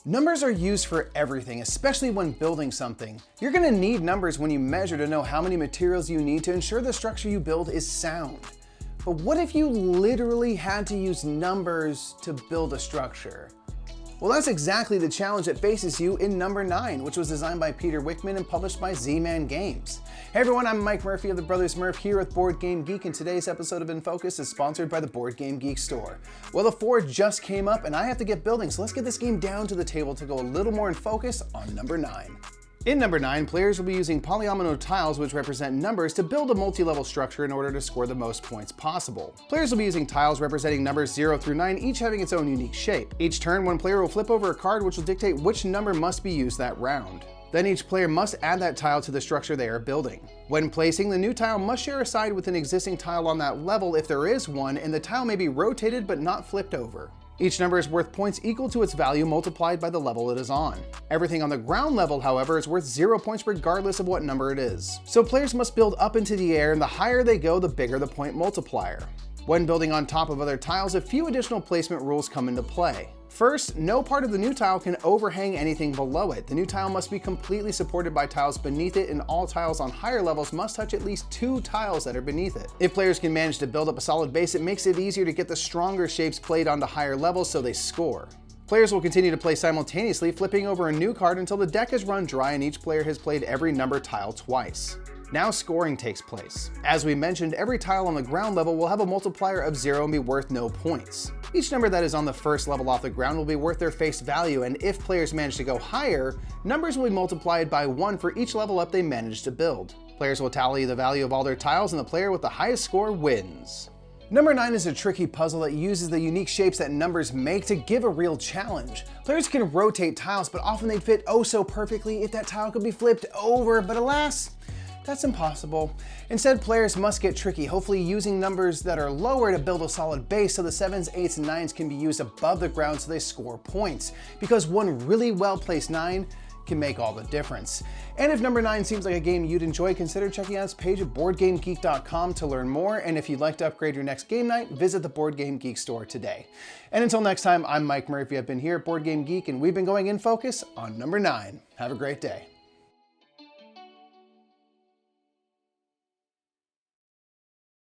Numbers are used for everything, especially when building something. You're going to need numbers when you measure to know how many materials you need to ensure the structure you build is sound. But what if you literally had to use numbers to build a structure? Well, that's exactly the challenge that faces you in Number 9, which was designed by Peter Wickman and published by Z-Man Games. Hey everyone, I'm Mike Murphy of the Brothers Murph here with Board Game Geek, and today's episode of In Focus is sponsored by the Board Game Geek store. Well, the 4 just came up and I have to get building, so let's get this game down to the table to go a little more in focus on Number 9. In Number 9, players will be using polyomino tiles, which represent numbers, to build a multi-level structure in order to score the most points possible. Players will be using tiles representing numbers 0 through 9, each having its own unique shape. Each turn, one player will flip over a card which will dictate which number must be used that round. Then each player must add that tile to the structure they are building. When placing, the new tile must share a side with an existing tile on that level if there is one, and the tile may be rotated but not flipped over. Each number is worth points equal to its value multiplied by the level it is on. Everything on the ground level, however, is worth 0 points regardless of what number it is. So players must build up into the air, and the higher they go, the bigger the point multiplier. When building on top of other tiles, a few additional placement rules come into play. First, no part of the new tile can overhang anything below it. The new tile must be completely supported by tiles beneath it, and all tiles on higher levels must touch at least 2 tiles that are beneath it. If players can manage to build up a solid base, it makes it easier to get the stronger shapes played onto higher levels so they score. Players will continue to play simultaneously, flipping over a new card until the deck is run dry and each player has played every number tile twice. Now scoring takes place. As we mentioned, every tile on the ground level will have a multiplier of 0 and be worth no points. Each number that is on the first level off the ground will be worth their face value, and if players manage to go higher, numbers will be multiplied by 1 for each level up they manage to build. Players will tally the value of all their tiles, and the player with the highest score wins. Number 9 is a tricky puzzle that uses the unique shapes that numbers make to give a real challenge. Players can rotate tiles, but often they'd fit oh so perfectly if that tile could be flipped over, but alas, that's impossible. Instead, players must get tricky, hopefully using numbers that are lower to build a solid base so the 7s, 8s, and 9s can be used above the ground so they score points, because one really well-placed 9 can make all the difference. And if Number 9 seems like a game you'd enjoy, consider checking out its page at BoardGameGeek.com to learn more, and if you'd like to upgrade your next game night, visit the Board Game Geek store today. And until next time, I'm Mike Murphy. I've been here at Board Game Geek, and we've been going in focus on Number 9. Have a great day.